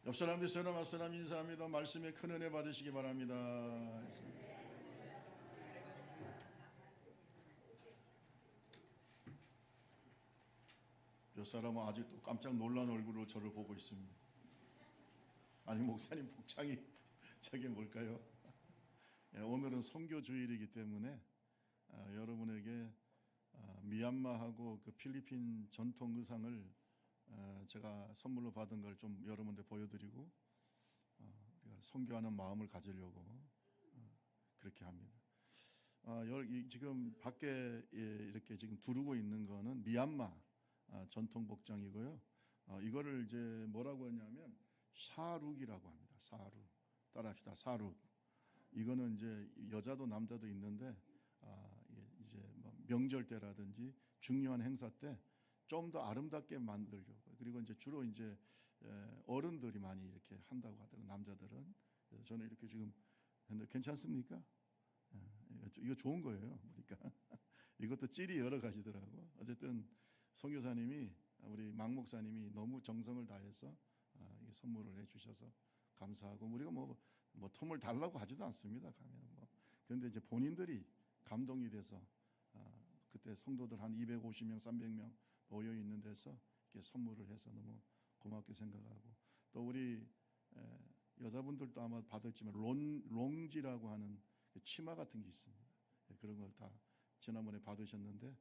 옆 사람 뒷 사람 앞 사람 인사합니다. 말씀에 큰 은혜 받으시기 바랍니다. 옆 사람은 아직도 깜짝 놀란 얼굴로 저를 보고 있습니다. 아니 목사님 복장이 저게 뭘까요? 오늘은 선교 주일이기 때문에 여러분에게 미얀마하고 그 필리핀 전통 의상을 제가 선물로 받은 걸 좀 여러분들 보여드리고 우리가 선교하는 마음을 가지려고 그렇게 합니다. 지금 밖에 이렇게 지금 두르고 있는 거는 미얀마 전통 복장이고요. 이거를 이제 뭐라고 했냐면 사룩이라고 합니다. 사룩. 따라합시다. 사룩. 이거는 이제 여자도 남자도 있는데 이제 뭐 명절 때라든지 중요한 행사 때 좀 더 아름답게 만들려고. 그리고 이제 주로 이제 어른들이 많이 이렇게 한다고 하더라고요. 남자들은. 그래서 저는 이렇게 지금 했는데 괜찮습니까? 이거 좋은 거예요. 보니까 이것도 찔이 여러 가지더라고. 어쨌든 선교사님이 우리 막 목사님이 너무 정성을 다해서 이 선물을 해주셔서 감사하고 우리가 뭐 텀을 달라고 하지도 않습니다. 가면 뭐 그런데 이제 본인들이 감동이 돼서 그때 성도들 한 250명, 300명 모여 있는 데서 이렇게 선물을 해서 너무 고맙게 생각하고 또 우리 여자분들도 아마 받았지만 롱지라고 하는 치마 같은 게 있습니다. 그런 걸 다 지난번에 받으셨는데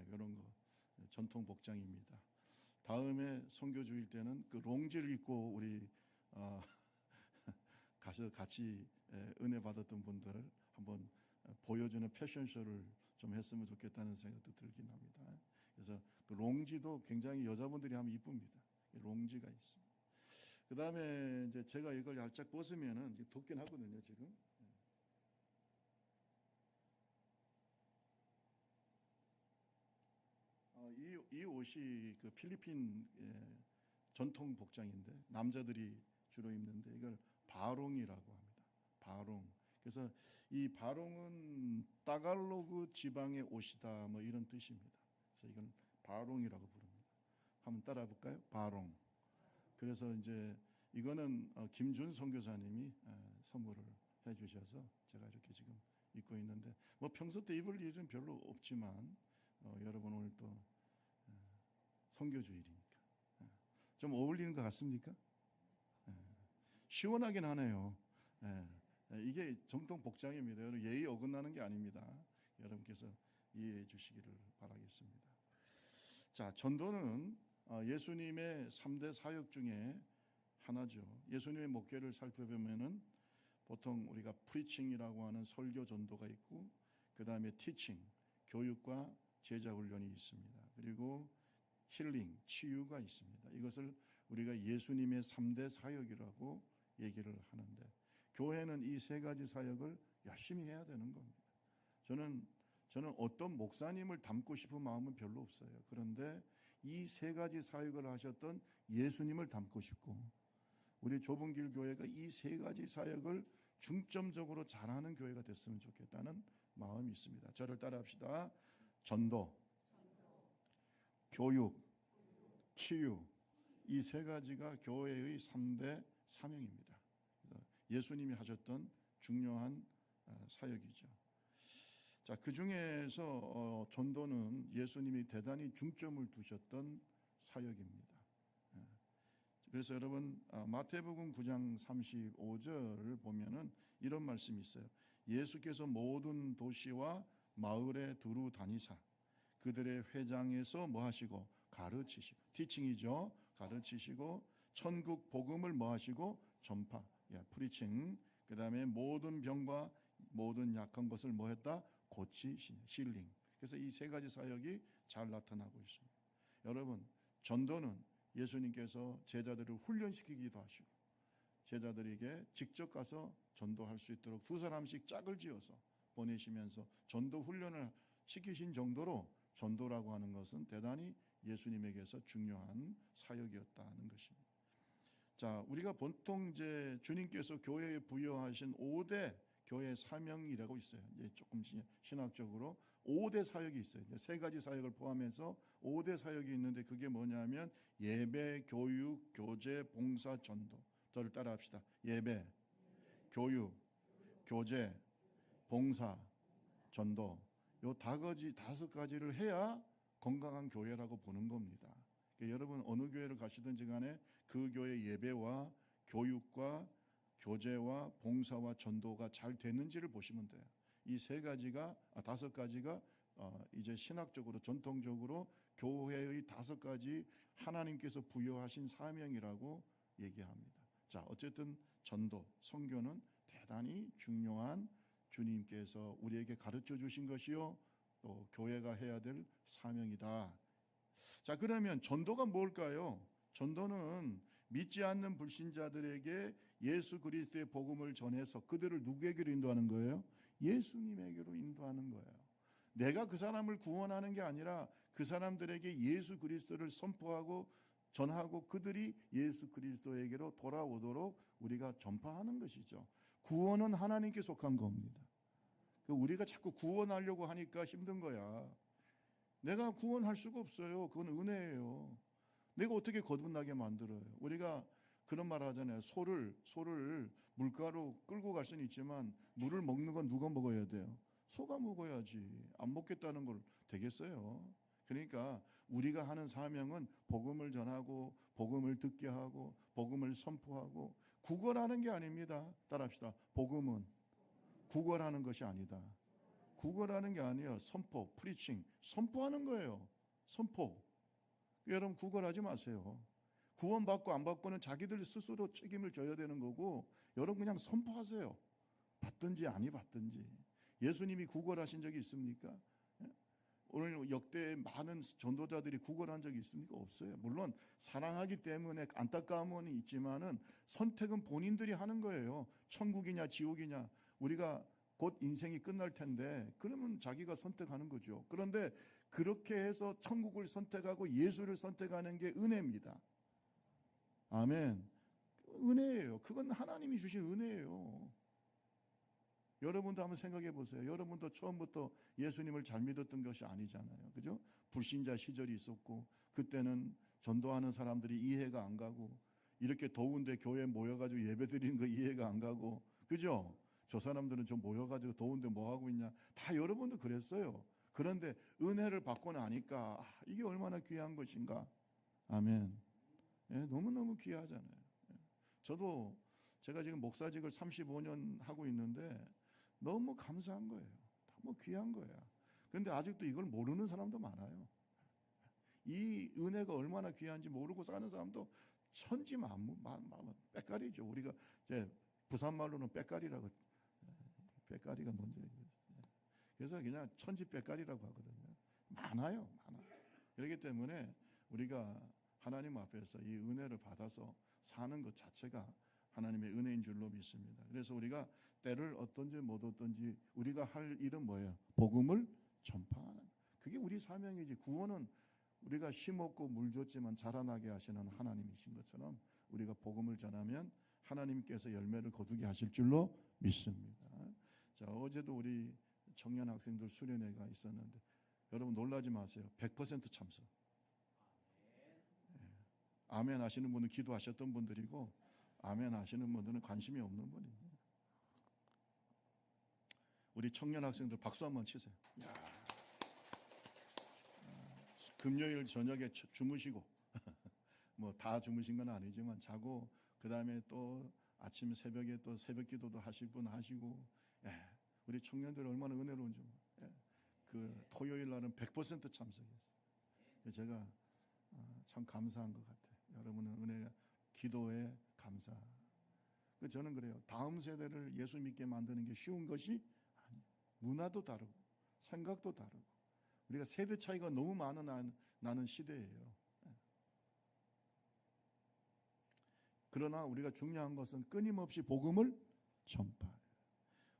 그런 거 전통 복장입니다. 다음에 선교 주일 때는 그 롱지를 입고 우리 가서 같이 은혜 받았던 분들을 한번 보여주는 패션쇼를 좀 했으면 좋겠다는 생각도 들긴 합니다. 그래서 그 롱지도 굉장히 여자분들이 하면 이쁩니다. 롱지가 있습니다. 그 다음에 이제 제가 이걸 살짝 벗으면은 덥긴 하거든요, 지금. 이 옷이 그 필리핀 전통 복장인데 남자들이 주로 입는데 이걸 바롱이라고 합니다. 바롱. 그래서 이 바롱은 따갈로그 지방의 옷이다 뭐 이런 뜻입니다. 그래서 이건 바롱이라고 부릅니다. 한번 따라 볼까요? 바롱. 그래서 이제 이거는 김준 선교사님이 선물을 해주셔서 제가 이렇게 지금 입고 있는데 뭐 평소 때 입을 일은 별로 없지만 여러분 오늘 또 선교주일이니까 좀 어울리는 것 같습니까? 시원하긴 하네요. 이게 정통 복장입니다. 여러분 예의 어긋나는 게 아닙니다. 여러분께서 이해해 주시기를 바라겠습니다. 자, 전도는 예수님의 3대 사역 중에 하나죠. 예수님의 목회를 살펴보면은 보통 우리가 프리칭이라고 하는 설교 전도가 있고 그 다음에 티칭, 교육과 제자 훈련이 있습니다. 그리고 힐링, 치유가 있습니다. 이것을 우리가 예수님의 3대 사역이라고 얘기를 하는데 교회는 이 세 가지 사역을 열심히 해야 되는 겁니다. 저는 어떤 목사님을 닮고 싶은 마음은 별로 없어요. 그런데 이 세 가지 사역을 하셨던 예수님을 닮고 싶고 우리 좁은 길 교회가 이 세 가지 사역을 중점적으로 잘하는 교회가 됐으면 좋겠다는 마음이 있습니다. 저를 따라합시다. 전도, 교육, 치유 이 세 가지가 교회의 3대 사명입니다. 예수님이 하셨던 중요한 사역이죠. 자, 그 중에서 전도는 예수님이 대단히 중점을 두셨던 사역입니다. 그래서 여러분 마태복음 9장 35절을 보면은 이런 말씀이 있어요. 예수께서 모든 도시와 마을에 두루 다니사 그들의 회장에서 뭐 하시고 가르치시고 티칭이죠. 가르치시고 천국 복음을 뭐 하시고 전파 프리칭 그 다음에 모든 병과 모든 약한 것을 뭐 했다? 고치시 힐링. 그래서 이 세 가지 사역이 잘 나타나고 있습니다. 여러분 전도는 예수님께서 제자들을 훈련시키기도 하시고 제자들에게 직접 가서 전도할 수 있도록 두 사람씩 짝을 지어서 보내시면서 전도 훈련을 시키신 정도로 전도라고 하는 것은 대단히 예수님에게서 중요한 사역이었다는 것입니다. 자, 우리가 보통 이제 주님께서 교회에 부여하신 5대 교회 사명이라고 있어요. 이제 조금 신학적으로 5대 사역이 있어요. 이제 세 가지 사역을 포함해서 5대 사역이 있는데 그게 뭐냐면 예배, 교육, 교제, 봉사, 전도. 저를 따라합시다. 예배, 교육, 교제, 봉사, 전도. 요 다섯 가지를 해야 건강한 교회라고 보는 겁니다. 그러니까 여러분 어느 교회를 가시든지 간에 그 교회 예배와 교육과 교제와 봉사와 전도가 잘 되는지를 보시면 돼요. 이 다섯 가지가 이제 신학적으로 전통적으로 교회의 다섯 가지 하나님께서 부여하신 사명이라고 얘기합니다. 자, 어쨌든 전도, 선교는 대단히 중요한 주님께서 우리에게 가르쳐 주신 것이요, 또 교회가 해야 될 사명이다. 자, 그러면 전도가 뭘까요? 전도는 믿지 않는 불신자들에게 예수 그리스도의 복음을 전해서 그들을 누구에게로 인도하는 거예요? 예수님에게로 인도하는 거예요. 내가 그 사람을 구원하는 게 아니라 그 사람들에게 예수 그리스도를 선포하고 전하고 그들이 예수 그리스도에게로 돌아오도록 우리가 전파하는 것이죠. 구원은 하나님께 속한 겁니다. 우리가 자꾸 구원하려고 하니까 힘든 거야. 내가 구원할 수가 없어요. 그건 은혜예요. 내가 어떻게 거듭나게 만들어요? 우리가 그런 말 하잖아요. 소를 물가로 끌고 갈 수는 있지만 물을 먹는 건 누가 먹어야 돼요? 소가 먹어야지. 안 먹겠다는 걸 되겠어요? 그러니까 우리가 하는 사명은 복음을 전하고 복음을 듣게 하고 복음을 선포하고 구걸하는 게 아닙니다. 따라합시다. 복음은 구걸하는 것이 아니다. 구걸하는 게 아니에요. 선포, 프리칭, 선포하는 거예요. 선포. 여러분 구걸하지 마세요. 구원받고 안 받고는 자기들 스스로 책임을 져야 되는 거고, 여러분 그냥 선포하세요. 받든지 아니 받든지. 예수님이 구걸하신 적이 있습니까? 오늘 역대 많은 전도자들이 구걸한 적이 있습니까? 없어요. 물론 사랑하기 때문에 안타까움은 있지만은 선택은 본인들이 하는 거예요. 천국이냐 지옥이냐. 우리가 곧 인생이 끝날 텐데 그러면 자기가 선택하는 거죠. 그런데 그렇게 해서 천국을 선택하고 예수를 선택하는 게 은혜입니다. 아멘. 은혜예요. 그건 하나님이 주신 은혜예요. 여러분도 한번 생각해 보세요. 여러분도 처음부터 예수님을 잘 믿었던 것이 아니잖아요. 그죠? 불신자 시절이 있었고 그때는 전도하는 사람들이 이해가 안 가고 이렇게 더운데 교회에 모여가지고 예배 드리는 거 이해가 안 가고 그죠? 저 사람들은 좀 모여가지고 더운데 뭐 하고 있냐. 다 여러분도 그랬어요. 그런데 은혜를 받고 나니까 이게 얼마나 귀한 것인가. 아멘. 예, 너무너무 귀하잖아요. 예. 저도 제가 지금 목사직을 35년 하고 있는데 너무 감사한 거예요. 너무 귀한 거야. 그런데 아직도 이걸 모르는 사람도 많아요. 이 은혜가 얼마나 귀한지 모르고 사는 사람도 천지만무, 빽가리죠. 우리가 이제 부산 말로는 빽가리라고. 빽가리가 뭔지. 그래서 그냥 천지 빽가리라고 하거든요. 많아요, 많아. 그렇기 때문에 우리가 하나님 앞에서 이 은혜를 받아서 사는 것 자체가 하나님의 은혜인 줄로 믿습니다. 그래서 우리가 때를 어떤지 못 어떤지 우리가 할 일은 뭐예요? 복음을 전파하는. 그게 우리 사명이지. 구원은 우리가 심었고 물 줬지만 자라나게 하시는 하나님이신 것처럼 우리가 복음을 전하면 하나님께서 열매를 거두게 하실 줄로 믿습니다. 자, 어제도 우리 청년 학생들 수련회가 있었는데 여러분 놀라지 마세요. 100% 참석. 아멘 하시는 분은 기도하셨던 분들이고 아멘 하시는 분들은 관심이 없는 분입니다. 우리 청년 학생들 박수 한번 치세요. 야. 금요일 저녁에 주무시고 뭐 다 주무신 건 아니지만 자고 그 다음에 또 아침 새벽에 또 새벽 기도도 하실 분 하시고 우리 청년들 얼마나 은혜로운지 그 토요일 날은 100% 참석했어요. 제가 참 감사한 것 같아요. 여러분은 은혜 기도에 감사. 저는 그래요. 다음 세대를 예수 믿게 만드는 게 쉬운 것이 아니에요. 문화도 다르고 생각도 다르고 우리가 세대 차이가 너무 나는 시대예요. 그러나 우리가 중요한 것은 끊임없이 복음을 전파해요.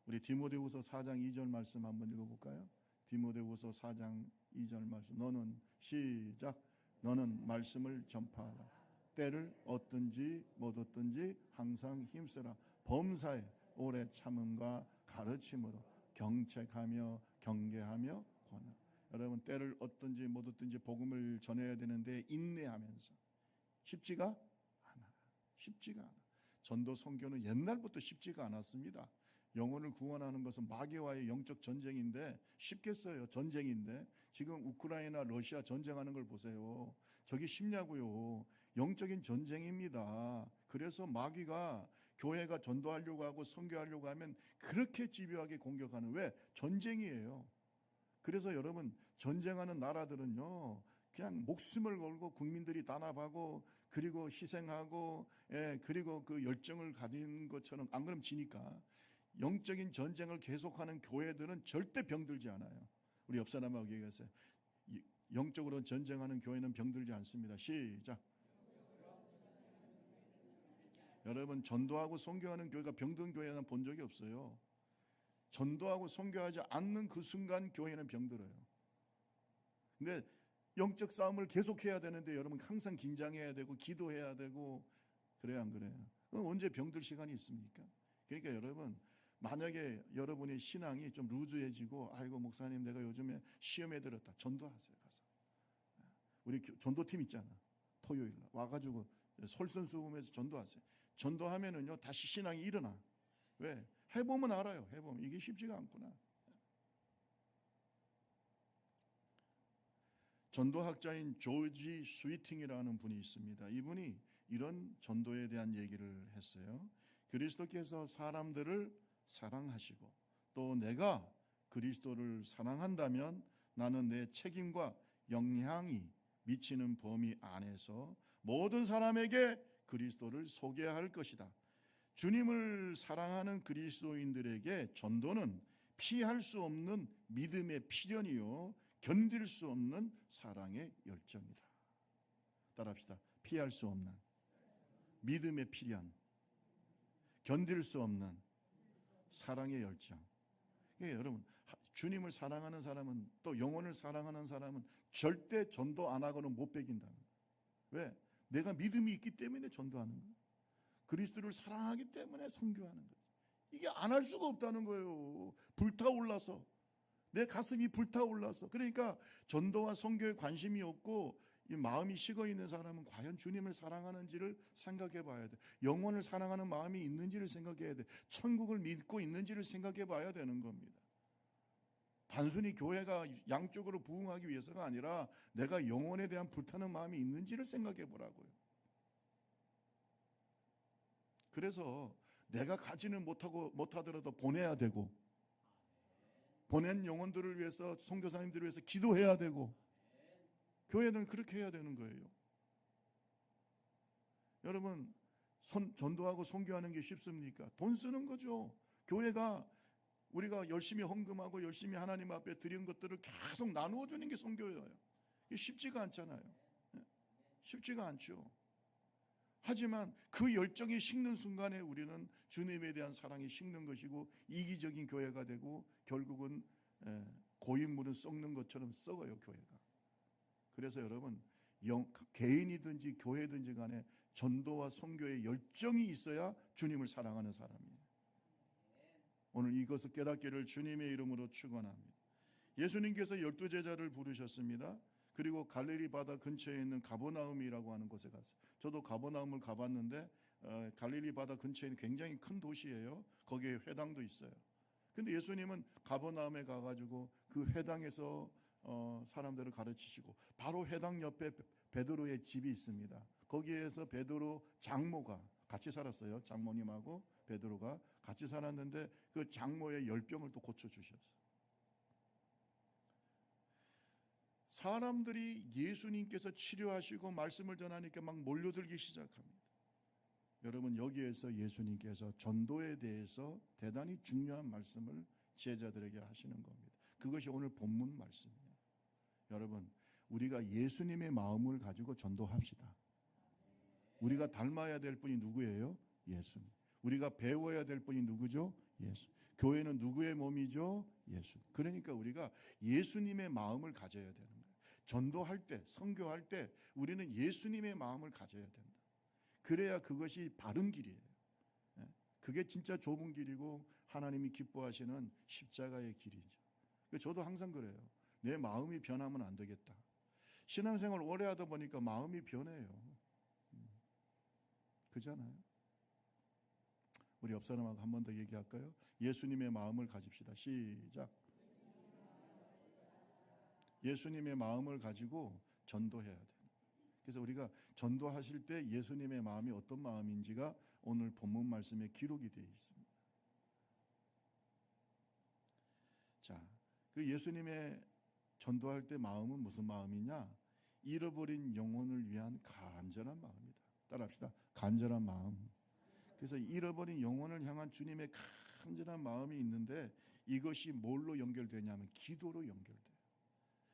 우리 디모데후서 4장 2절 말씀 한번 읽어볼까요? 디모데후서 4장 2절 말씀. 너는 시작. 너는 말씀을 전파하라. 때를 얻든지 못 얻든지 항상 힘쓰라. 범사에 오래 참음과 가르침으로 경책하며 경계하며 권하. 여러분 때를 얻든지 못 얻든지 복음을 전해야 되는데 인내하면서 쉽지가 않아. 전도 선교는 옛날부터 쉽지가 않았습니다. 영혼을 구원하는 것은 마귀와의 영적 전쟁인데 쉽겠어요. 전쟁인데 지금 우크라이나 러시아 전쟁하는 걸 보세요. 저기 쉽냐고요. 영적인 전쟁입니다. 그래서 마귀가 교회가 전도하려고 하고 선교하려고 하면 그렇게 집요하게 공격하는, 왜? 전쟁이에요. 그래서 여러분, 전쟁하는 나라들은요 그냥 목숨을 걸고 국민들이 단합하고 그리고 희생하고, 그리고 그 열정을 가진 것처럼, 안 그러면 지니까. 영적인 전쟁을 계속하는 교회들은 절대 병들지 않아요. 우리 옆 사람하고 얘기하세요. 영적으로 전쟁하는 교회는 병들지 않습니다. 시작. 여러분, 전도하고 선교하는 교회가 병든 교회는 본 적이 없어요. 전도하고 선교하지 않는 그 순간 교회는 병들어요. 근데 영적 싸움을 계속해야 되는데 여러분 항상 긴장해야 되고 기도해야 되고, 그래야 안 그래요? 그럼 언제 병들 시간이 있습니까? 그러니까 여러분, 만약에 여러분의 신앙이 좀 루즈해지고, 아이고 목사님 내가 요즘에 시험에 들었다, 전도하세요. 가서 우리 전도팀 있잖아. 토요일 날 와가지고 솔선수범해서 전도하세요. 전도하면은요 다시 신앙이 일어나. 왜? 해보면 알아요. 해보면 이게 쉽지가 않구나. 전도학자인 조지 스위팅이라는 분이 있습니다. 이분이 이런 전도에 대한 얘기를 했어요. 그리스도께서 사람들을 사랑하시고 또 내가 그리스도를 사랑한다면 나는 내 책임과 영향이 미치는 범위 안에서 모든 사람에게 그리스도를 소개할 것이다. 주님을 사랑하는 그리스도인들에게 전도는 피할 수 없는 믿음의 필연이요 견딜 수 없는 사랑의 열정이다. 따라합시다. 피할 수 없는 믿음의 필연, 견딜 수 없는 사랑의 열정. 그러니까 여러분, 주님을 사랑하는 사람은, 또 영혼을 사랑하는 사람은 절대 전도 안 하고는 못 배긴다는 거예요. 왜? 내가 믿음이 있기 때문에 전도하는 거예요. 그리스도를 사랑하기 때문에 선교하는 거예요. 이게 안 할 수가 없다는 거예요. 불타올라서, 내 가슴이 불타올라서. 그러니까 전도와 선교에 관심이 없고 이 마음이 식어 있는 사람은 과연 주님을 사랑하는지를 생각해 봐야 돼. 영혼을 사랑하는 마음이 있는지를 생각해야 돼. 천국을 믿고 있는지를 생각해 봐야 되는 겁니다. 단순히 교회가 양쪽으로 부흥하기 위해서가 아니라 내가 영혼에 대한 불타는 마음이 있는지를 생각해 보라고요. 그래서 내가 가지는 못하더라도 보내야 되고, 보낸 영혼들을 위해서, 선교사님들을 위해서 기도해야 되고, 교회는 그렇게 해야 되는 거예요. 여러분, 전도하고 선교하는 게 쉽습니까? 돈 쓰는 거죠. 교회가 우리가 열심히 헌금하고 열심히 하나님 앞에 드린 것들을 계속 나누어 주는 게 선교예요. 이게 쉽지가 않잖아요. 쉽지가 않죠. 하지만 그 열정이 식는 순간에 우리는 주님에 대한 사랑이 식는 것이고 이기적인 교회가 되고 결국은 고인물은 썩는 것처럼 썩어요, 교회가. 그래서 여러분, 개인이든지 교회든지 간에 전도와 선교의 열정이 있어야 주님을 사랑하는 사람이에요. 오늘 이것을 깨닫기를 주님의 이름으로 축원합니다. 예수님께서 12제자를 부르셨습니다. 그리고 갈릴리 바다 근처에 있는 가버나움이라고 하는 곳에 갔어요. 저도 가버나움을 가봤는데 갈릴리 바다 근처에 있는 굉장히 큰 도시예요. 거기에 회당도 있어요. 근데 예수님은 가버나움에 가가지고 그 회당에서 사람들을 가르치시고, 바로 회당 옆에 베드로의 집이 있습니다. 거기에서 베드로 장모가 같이 살았어요. 장모님하고 베드로가 같이 살았는데 그 장모의 열병을 또 고쳐주셨어요. 사람들이 예수님께서 치료하시고 말씀을 전하니까 막 몰려들기 시작합니다. 여러분, 여기에서 예수님께서 전도에 대해서 대단히 중요한 말씀을 제자들에게 하시는 겁니다. 그것이 오늘 본문 말씀이에요. 여러분, 우리가 예수님의 마음을 가지고 전도합시다. 우리가 닮아야 될 분이 누구예요? 예수님. 우리가 배워야 될 분이 누구죠? 예수. 교회는 누구의 몸이죠? 예수. 그러니까 우리가 예수님의 마음을 가져야 되는 거예요. 전도할 때, 선교할 때 우리는 예수님의 마음을 가져야 된다. 그래야 그것이 바른 길이에요. 그게 진짜 좁은 길이고 하나님이 기뻐하시는 십자가의 길이죠. 저도 항상 그래요. 내 마음이 변하면 안 되겠다. 신앙생활 오래 하다 보니까 마음이 변해요. 그잖아요. 우리 옆 사람하고 한 번 더 얘기할까요? 예수님의 마음을 가집시다. 시작. 예수님의 마음을 가지고 전도해야 돼요. 그래서 우리가 전도하실 때 예수님의 마음이 어떤 마음인지가 오늘 본문 말씀에 기록이 되어 있습니다. 자, 그 예수님의 전도할 때 마음은 무슨 마음이냐? 잃어버린 영혼을 위한 간절한 마음이다. 따라합시다. 간절한 마음. 그래서 잃어버린 영혼을 향한 주님의 간절한 마음이 있는데 이것이 뭘로 연결되냐면 기도로 연결돼요.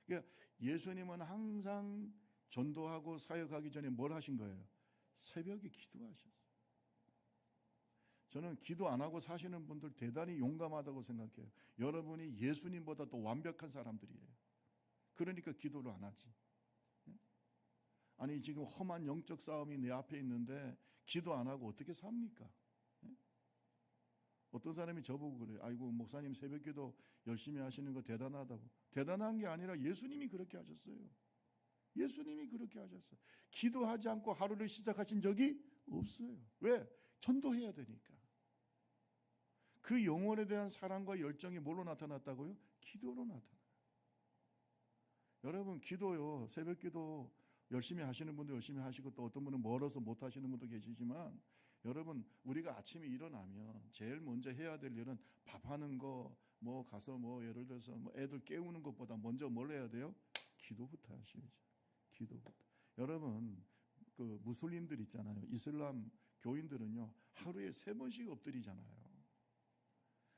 그러니까 예수님은 항상 전도하고 사역하기 전에 뭘 하신 거예요? 새벽에 기도하셨어요. 저는 기도 안 하고 사시는 분들 대단히 용감하다고 생각해요. 여러분이 예수님보다 더 완벽한 사람들이에요. 그러니까 기도를 안 하지. 아니 지금 험한 영적 싸움이 내 앞에 있는데 기도 안 하고 어떻게 삽니까? 어떤 사람이 저보고 그래요. 아이고 목사님 새벽기도 열심히 하시는 거 대단하다고. 대단한 게 아니라 예수님이 그렇게 하셨어요. 예수님이 그렇게 하셨어요. 기도하지 않고 하루를 시작하신 적이 없어요. 왜? 전도해야 되니까. 그 영혼에 대한 사랑과 열정이 뭘로 나타났다고요? 기도로 나타나요. 여러분 기도요. 새벽기도 열심히 하시는 분도 열심히 하시고 또 어떤 분은 멀어서 못 하시는 분도 계시지만 여러분 우리가 아침에 일어나면 제일 먼저 해야 될 일은 밥하는 거 뭐 가서 뭐 예를 들어서 뭐 애들 깨우는 것보다 먼저 뭘 해야 돼요? 기도부터 하셔야죠. 기도부터. 여러분 그 무슬림들 있잖아요. 이슬람 교인들은요 하루에 3번씩 엎드리잖아요.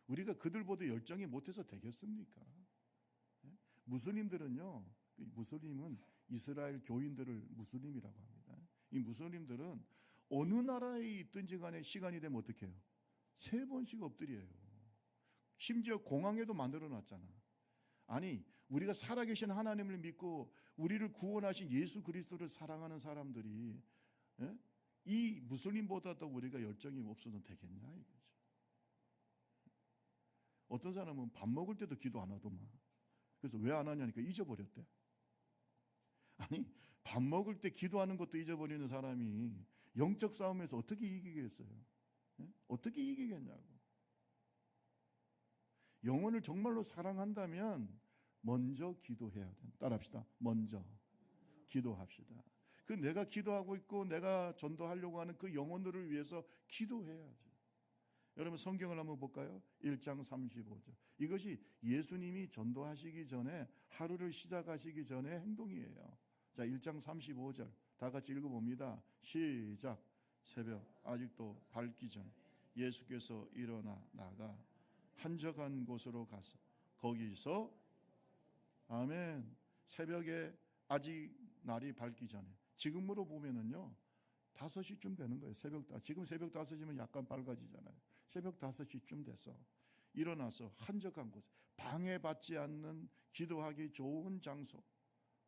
우리가 그들보다 열정이 못해서 되겠습니까? 무슬림들은요. 무슬림은 이스라엘 교인들을 무슬림이라고 합니다. 이 무슬림들은 어느 나라에 있든지 간에 시간이 되면 어떻게 해요? 3번씩 엎드려요. 심지어 공항에도 만들어놨잖아. 아니 우리가 살아계신 하나님을 믿고 우리를 구원하신 예수 그리스도를 사랑하는 사람들이 이 무슬림보다도 우리가 열정이 없어도 되겠냐 이거죠. 어떤 사람은 밥 먹을 때도 기도 안 하더만. 그래서 왜 안 하냐니까 잊어버렸대. 아니 밥 먹을 때 기도하는 것도 잊어버리는 사람이 영적 싸움에서 어떻게 이기겠어요? 어떻게 이기겠냐고. 영혼을 정말로 사랑한다면 먼저 기도해야 돼. 따라합시다. 먼저 기도합시다. 그 내가 기도하고 있고 내가 전도하려고 하는 그 영혼들을 위해서 기도해야죠. 여러분 성경을 한번 볼까요? 1장 35절. 이것이 예수님이 전도하시기 전에 하루를 시작하시기 전에 행동이에요. 자, 1장 35절 다 같이 읽어봅니다. 시작. 새벽 아직도 밝기 전 예수께서 일어나 나가 한적한 곳으로 가서 거기서 아멘. 새벽에 아직 날이 밝기 전에 지금으로 보면은요 5시쯤 되는 거예요. 지금 새벽 5시면 약간 밝아지잖아요. 새벽 5시쯤 돼서 일어나서 한적한 곳, 방해받지 않는 기도하기 좋은 장소.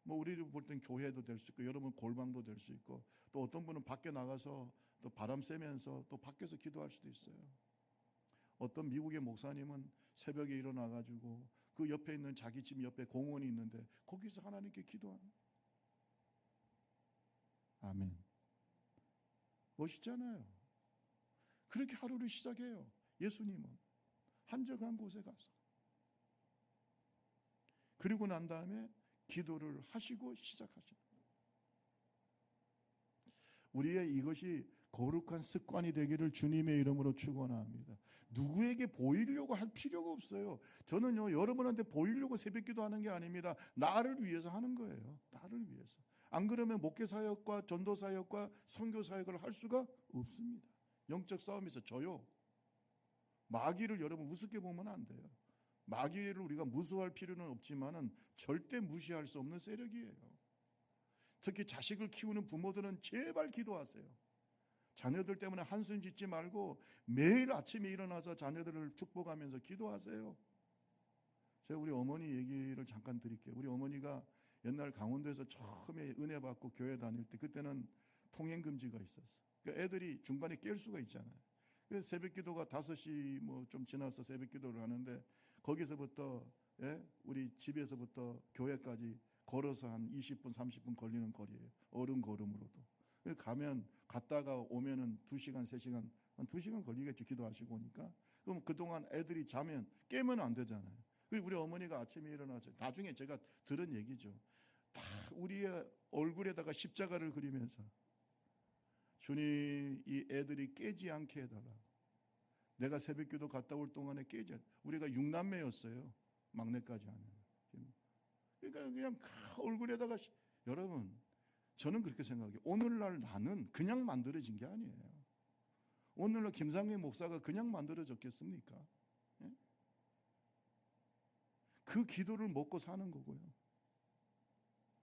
뭐 우리를 볼 땐 교회도 될 수 있고 여러분 골방도 될 수 있고 또 어떤 분은 밖에 나가서 또 바람 쐬면서 또 밖에서 기도할 수도 있어요. 어떤 미국의 목사님은 새벽에 일어나 가지고 그 옆에 있는 자기 집 옆에 공원이 있는데 거기서 하나님께 기도하는. 아멘. 멋있잖아요. 그렇게 하루를 시작해요. 예수님은 한적한 곳에 가서. 그리고 난 다음에 기도를 하시고 시작하십니다. 우리의 이것이 거룩한 습관이 되기를 주님의 이름으로 축원합니다. 누구에게 보이려고 할 필요가 없어요. 저는요 여러분한테 보이려고 새벽기도 하는 게 아닙니다. 나를 위해서 하는 거예요. 나를 위해서. 안 그러면 목회 사역과 전도 사역과 선교 사역을 할 수가 없습니다. 영적 싸움에서 져요. 마귀를 여러분 우습게 보면 안 돼요. 마귀를 우리가 무수할 필요는 없지만은 절대 무시할 수 없는 세력이에요. 특히 자식을 키우는 부모들은 제발 기도하세요. 자녀들 때문에 한숨 짓지 말고 매일 아침에 일어나서 자녀들을 축복하면서 기도하세요. 제가 우리 어머니 얘기를 잠깐 드릴게요. 우리 어머니가 옛날 강원도에서 처음에 은혜 받고 교회 다닐 때 그때는 통행금지가 있었어. 그러니까 애들이 중간에 깰 수가 있잖아요. 그래서 새벽기도가 5시 뭐 좀 지나서 새벽기도를 하는데 거기서부터 우리 집에서부터 교회까지 걸어서 한 20분 30분 걸리는 거리예요. 어른 걸음으로도. 가면 갔다가 오면은 2시간 3시간 한 2시간 걸리겠죠. 기도하시고 오니까. 그럼 그동안 애들이 자면 깨면 안 되잖아요. 그리고 우리 어머니가 아침에 일어나서, 나중에 제가 들은 얘기죠. 다 우리의 얼굴에다가 십자가를 그리면서 주님, 이 애들이 깨지 않게 해달라. 내가 새벽기도 갔다 올 동안에 깨지 않게. 우리가 6남매였어요. 막내까지 하면. 그러니까 그냥 얼굴에다가. 여러분, 저는 그렇게 생각해요. 오늘날 나는 그냥 만들어진 게 아니에요. 오늘날 김상회 목사가 그냥 만들어졌겠습니까? 예? 그 기도를 먹고 사는 거고요.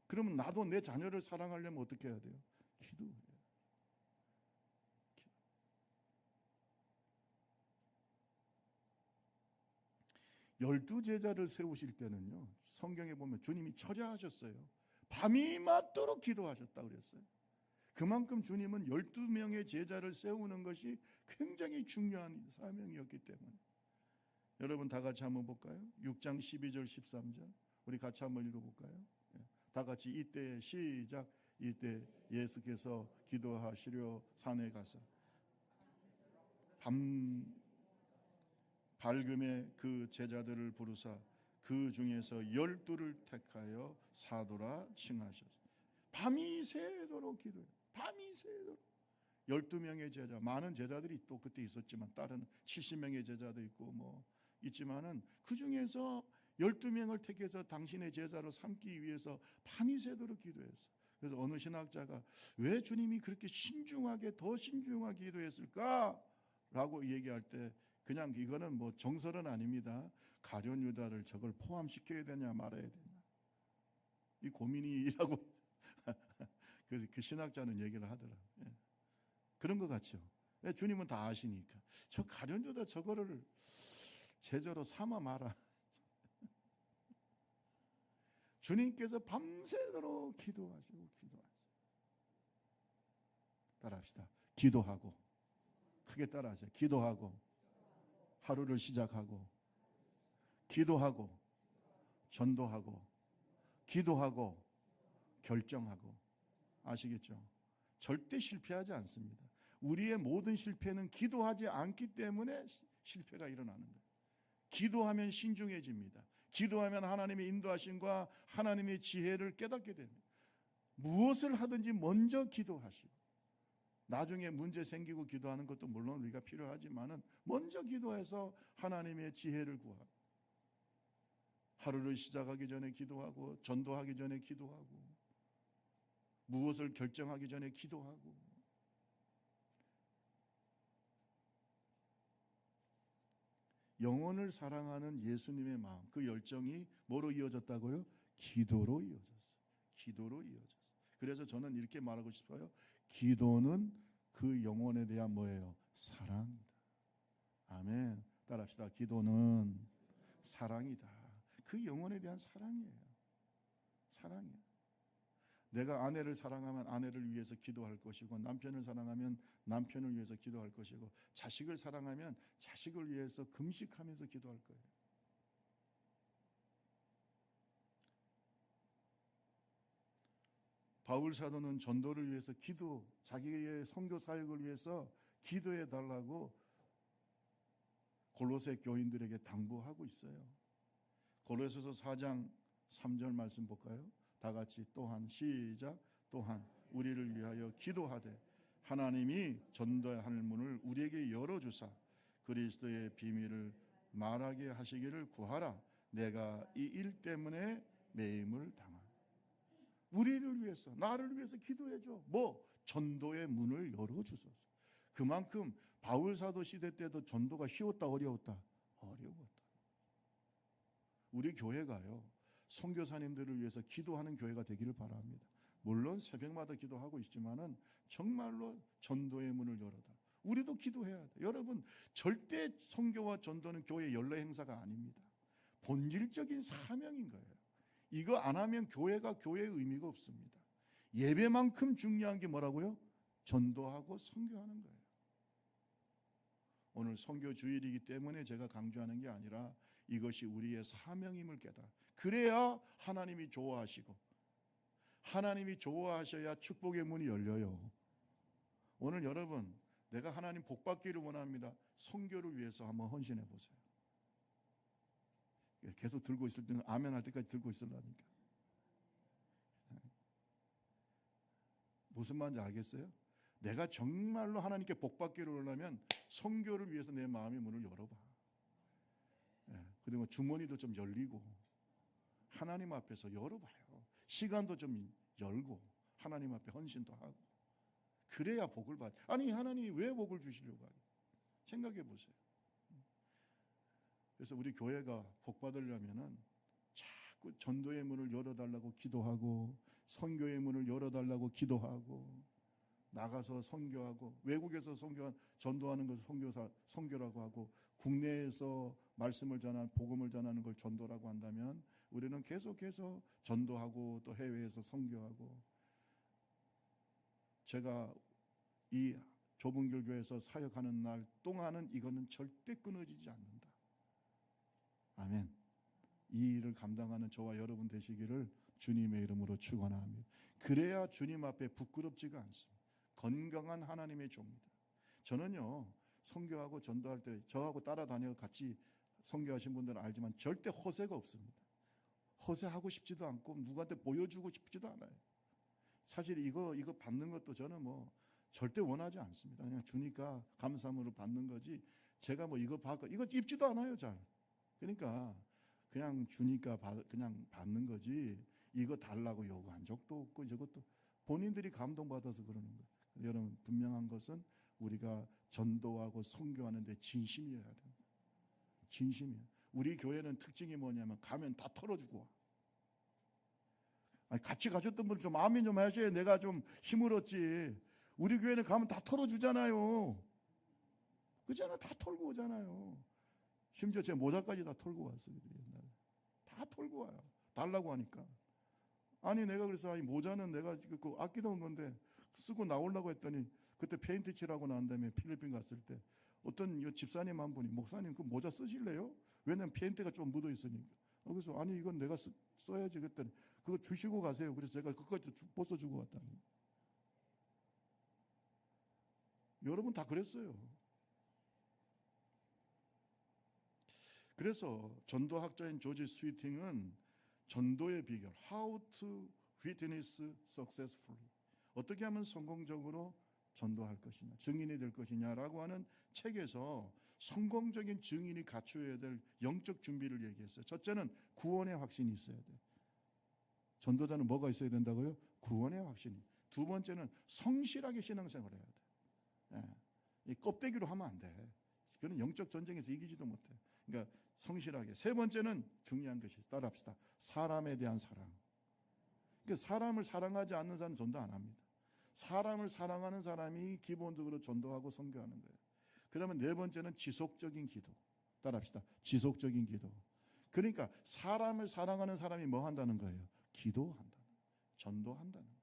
그러면 나도 내 자녀를 사랑하려면 어떻게 해야 돼요? 기도해요. 열두 제자를 세우실 때는요, 성경에 보면 주님이 철야하셨어요. 밤이 맞도록 기도하셨다 그랬어요. 그만큼 주님은 12명의 제자를 세우는 것이 굉장히 중요한 사명이었기 때문에. 여러분 다 같이 한번 볼까요? 6장 12절 13절 우리 같이 한번 읽어볼까요? 다 같이 이때 시작. 이때 예수께서 기도하시려 산에 가서 밝음에 그 제자들을 부르사 그 중에서 12를 택하여 사도라 칭하셨어요. 밤이 새도록 기도해요. 밤이 새도록. 12명의 제자, 많은 제자들이 또 그때 있었지만 다른 70명의 제자도 있고 뭐 있지만은 그 중에서 12명을 택해서 당신의 제자로 삼기 위해서 밤이 새도록 기도했어요. 그래서 어느 신학자가 왜 주님이 그렇게 신중하게 더 신중하게 기도했을까? 라고 얘기할 때 그냥 이거는 뭐 정설은 아닙니다. 가룟 유다를 저걸 포함시켜야 되냐 말아야 되냐 이 고민이라고 그래서 그 신학자는 얘기를 하더라고요. 예. 그런 것 같죠. 예, 주님은 다 아시니까 저 가룟 유다 저거를 제자로 삼아 마라. 주님께서 밤새도록 기도하시고. 따라합시다. 기도하고. 크게 따라하세요. 기도하고 하루를 시작하고, 기도하고 전도하고, 기도하고 결정하고. 아시겠죠? 절대 실패하지 않습니다. 우리의 모든 실패는 기도하지 않기 때문에 실패가 일어나는 거예요. 기도하면 신중해집니다. 기도하면 하나님의 인도하심과 하나님의 지혜를 깨닫게 됩니다. 무엇을 하든지 먼저 기도하시고, 나중에 문제 생기고 기도하는 것도 물론 우리가 필요하지만은 먼저 기도해서 하나님의 지혜를 구하고, 하루를 시작하기 전에 기도하고, 전도하기 전에 기도하고, 무엇을 결정하기 전에 기도하고. 영혼을 사랑하는 예수님의 마음, 그 열정이 뭐로 이어졌다고요? 기도로 이어졌어요. 기도로 이어졌어요. 그래서 저는 이렇게 말하고 싶어요. 기도는 그 영혼에 대한 뭐예요? 사랑이다. 아멘. 따라합시다. 기도는 사랑이다. 그 영혼에 대한 사랑이에요. 사랑이에요. 내가 아내를 사랑하면 아내를 위해서 기도할 것이고, 남편을 사랑하면 남편을 위해서 기도할 것이고, 자식을 사랑하면 자식을 위해서 금식하면서 기도할 거예요. 바울 사도는 전도를 위해서 자기의 선교 사역을 위해서 기도해 달라고 골로새 교인들에게 당부하고 있어요. 골로새서 4장 3절 말씀 볼까요? 다 같이 또한 시작. 또한 우리를 위하여 기도하되 하나님이 전도의 하늘문을 우리에게 열어주사 그리스도의 비밀을 말하게 하시기를 구하라. 내가 이 일 때문에 매임을 당한. 우리를 위해서, 나를 위해서 기도해줘. 뭐? 전도의 문을 열어주소서. 그만큼 바울 사도 시대 때도 전도가 쉬웠다 어려웠다? 어려웠다. 우리 교회가요, 선교사님들을 위해서 기도하는 교회가 되기를 바랍니다. 물론 새벽마다 기도하고 있지만은 정말로 전도의 문을 열어다. 우리도 기도해야 돼. 여러분, 절대 선교와 전도는 교회 연례 행사가 아닙니다. 본질적인 사명인 거예요. 이거 안 하면 교회가 교회의 의미가 없습니다. 예배만큼 중요한 게 뭐라고요? 전도하고 선교하는 거예요. 오늘 선교 주일이기 때문에 제가 강조하는 게 아니라 이것이 우리의 사명임을 깨달아. 그래야 하나님이 좋아하시고, 하나님이 좋아하셔야 축복의 문이 열려요. 오늘 여러분, 내가 하나님 복 받기를 원합니다. 선교를 위해서 한번 헌신해 보세요. 계속 들고 있을 때는 아멘 할 때까지 들고 있으려니까. 무슨 말인지 알겠어요? 내가 정말로 하나님께 복 받기를 원하면 선교를 위해서 내 마음의 문을 열어봐. 그리고 주머니도 좀 열리고 하나님 앞에서 열어봐요. 시간도 좀 열고 하나님 앞에 헌신도 하고. 그래야 복을 받. 아니 하나님이 왜 복을 주시려고 하요? 생각해 보세요. 그래서 우리 교회가 복 받으려면은 자꾸 전도의 문을 열어달라고 기도하고 선교의 문을 열어달라고 기도하고 나가서 선교하고 외국에서 전도하는 것을 선교라고 하고 국내에서 말씀을 전하는 복음을 전하는 걸 전도라고 한다면 우리는 계속해서 전도하고 또 해외에서 선교하고 제가 이 좁은 길 교회에서 사역하는 날 동안은 이거는 절대 끊어지지 않는다. 아멘. 이 일을 감당하는 저와 여러분 되시기를 주님의 이름으로 축원합니다. 그래야 주님 앞에 부끄럽지가 않습니다. 건강한 하나님의 종입니다. 저는요 선교하고 전도할 때 저하고 따라다녀 같이 선교하신 분들은 알지만 절대 허세가 없습니다. 허세하고 싶지도 않고 누구한테 보여주고 싶지도 않아요. 사실 이거 받는 것도 저는 뭐 절대 원하지 않습니다. 그냥 주니까 감사함으로 받는 거지. 제가 뭐 이거 받고 이거 입지도 않아요, 잘. 그러니까 그냥 주니까 그냥 받는 거지. 이거 달라고 요구한 적도 없고 저것도 본인들이 감동받아서 그러는 거예요. 여러분 분명한 것은 우리가 전도하고 선교하는 데 진심이어야 돼요. 진심이에요. 우리 교회는 특징이 뭐냐면 가면 다 털어주고 와. 아니, 같이 가셨던 분 좀 아멘 좀 하셔야 내가 좀 힘을 얻지. 우리 교회는 가면 다 털어주잖아요. 그잖아, 다 털고 오잖아요. 심지어 제 모자까지 다 털고 왔어요. 옛날에 다 털고 와요. 달라고 하니까. 아니 내가 그래서 아니 모자는 내가 그 아끼던 건데 쓰고 나오려고 했더니 그때 페인트 칠하고 난 다음에 필리핀 갔을 때 어떤 집사님 한 분이 목사님 그 모자 쓰실래요? 왜냐면 페인트가 좀 묻어 있으니까. 그래서 아니 이건 내가 써야지 그랬더니 그거 주시고 가세요. 그래서 제가 그거까지 벗어주고 왔다니. 여러분 다 그랬어요. 그래서 전도학자인 조지 스위팅은 전도의 비결 How to witness successfully 어떻게 하면 성공적으로 전도할 것이냐 증인이 될 것이냐라고 하는 책에서 성공적인 증인이 갖춰야 될 영적 준비를 얘기했어요. 첫째는 구원의 확신이 있어야 돼요. 전도자는 뭐가 있어야 된다고요? 구원의 확신이. 두 번째는 성실하게 신앙생활을 해야 돼. 이 껍데기로 하면 안 돼. 그건 영적 전쟁에서 이기지도 못해. 그러니까 성실하게. 세 번째는 중요한 것이 따라합시다. 사람에 대한 사랑. 그러니까 사람을 사랑하지 않는 사람은 전도 안 합니다. 사람을 사랑하는 사람이 기본적으로 전도하고 선교하는 거예요. 그 다음에 네 번째는 지속적인 기도. 따라합시다. 지속적인 기도. 그러니까 사람을 사랑하는 사람이 뭐 한다는 거예요? 기도한다는 거예요. 전도한다는 거예요.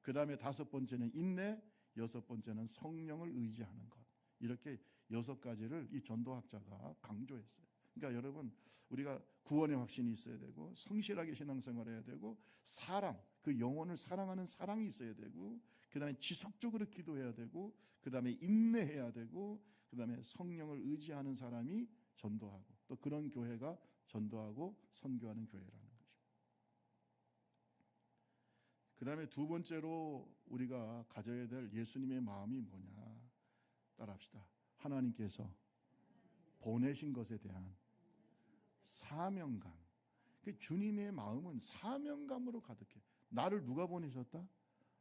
그 다음에 다섯 번째는 인내, 여섯 번째는 성령을 의지하는 것. 이렇게 여섯 가지를 이 전도학자가 강조했어요. 그러니까 여러분 우리가 구원의 확신이 있어야 되고 성실하게 신앙생활해야 되고 사랑, 그 영혼을 사랑하는 사랑이 있어야 되고 그 다음에 지속적으로 기도해야 되고 그 다음에 인내해야 되고 그 다음에 성령을 의지하는 사람이 전도하고 또 그런 교회가 전도하고 선교하는 교회라는 것입니다. 그 다음에 두 번째로 우리가 가져야 될 예수님의 마음이 뭐냐 따라합시다. 하나님께서 보내신 것에 대한 사명감. 주님의 마음은 사명감으로 가득해. 나를 누가 보내셨다?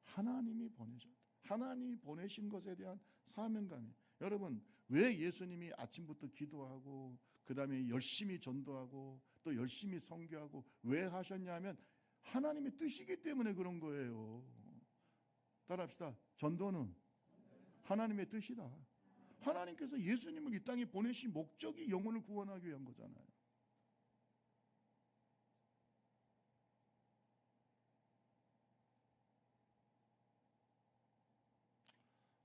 하나님이 보내셨다. 하나님이 보내신 것에 대한 사명감이. 여러분 왜 예수님이 아침부터 기도하고 그 다음에 열심히 전도하고 또 열심히 선교하고 왜 하셨냐면 하나님의 뜻이기 때문에 그런 거예요. 따라합시다. 전도는 하나님의 뜻이다. 하나님께서 예수님을 이 땅에 보내신 목적이 영혼을 구원하기 위한 거잖아요.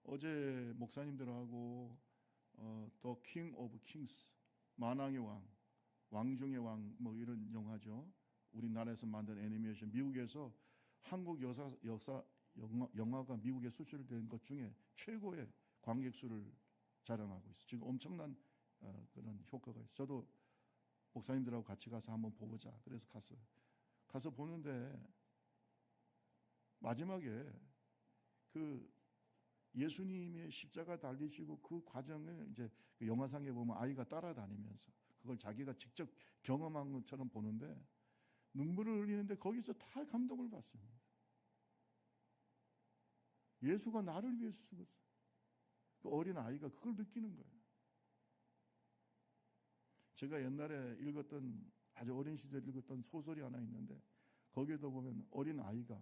어제 목사님들하고 The King of Kings 만왕의 왕, 왕 중의 왕 뭐 이런 영화죠. 우리나라에서 만든 애니메이션 미국에서 한국 영화가 미국에 수출된 것 중에 최고의 관객 수를 자랑하고 있어요. 지금 엄청난 그런 효과가 있어요. 저도 목사님들하고 같이 가서 한번 보자. 그래서 갔어요. 가서 보는데 마지막에 그 예수님의 십자가 달리시고 그 과정을 이제 그 영화상에 보면 아이가 따라다니면서 그걸 자기가 직접 경험한 것처럼 보는데 눈물을 흘리는데 거기서 다 감동을 받습니다. 예수가 나를 위해서 죽었어. 그 어린 아이가 그걸 느끼는 거예요. 제가 옛날에 읽었던 아주 어린 시절 읽었던 소설이 하나 있는데 거기에도 보면 어린 아이가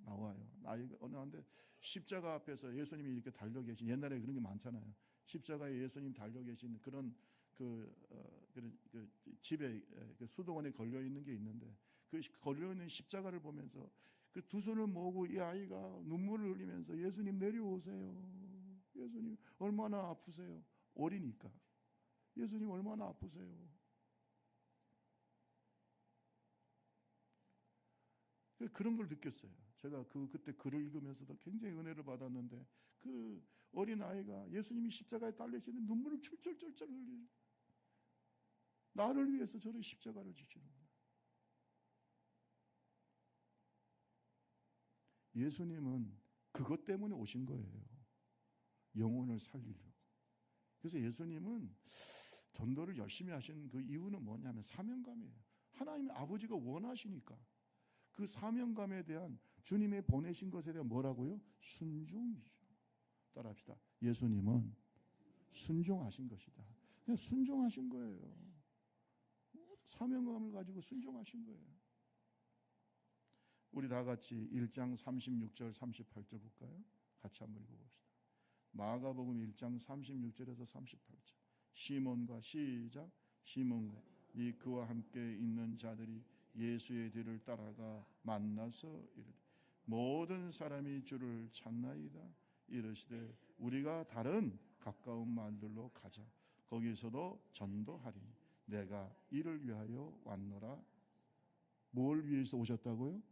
나와요. 아이가 나오는데 십자가 앞에서 예수님이 이렇게 달려 계신, 옛날에 그런 게 많잖아요. 십자가에 예수님 달려 계신 그런 그 집에 그 수도원에 걸려 있는 게 있는데 그 걸려 있는 십자가를 보면서 그 두 손을 모으고 이 아이가 눈물을 흘리면서 예수님 내려오세요. 예수님 얼마나 아프세요? 어리니까. 예수님 얼마나 아프세요? 그런 걸 느꼈어요. 제가 그때 글을 읽으면서도 굉장히 은혜를 받았는데 그 어린 아이가 예수님이 십자가에 달리시는 눈물을 철철철철 흘리는, 나를 위해서 저를 십자가를 지시는구나. 예수님은 그것 때문에 오신 거예요. 영혼을 살리려고. 그래서 예수님은 전도를 열심히 하신 그 이유는 뭐냐면 사명감이에요. 하나님의 아버지가 원하시니까. 그 사명감에 대한 주님의 보내신 것에 대한 뭐라고요? 순종이죠. 따라합시다. 예수님은 순종하신 것이다. 그냥 순종하신 거예요. 사명감을 가지고 순종하신 거예요. 우리 다 같이 1장 36절 38절 볼까요? 같이 한번 읽어봅시다. 마가복음 1장 36절에서 38절. 시몬과 시작. 시몬과 이 그와 함께 있는 자들이 예수의 뒤를 따라가 만나서 이르되 모든 사람이 주를 찾나이다. 이르시되 우리가 다른 가까운 마을들로 가자. 거기서도 전도하리. 내가 이를 위하여 왔노라. 뭘 위해서 오셨다고요?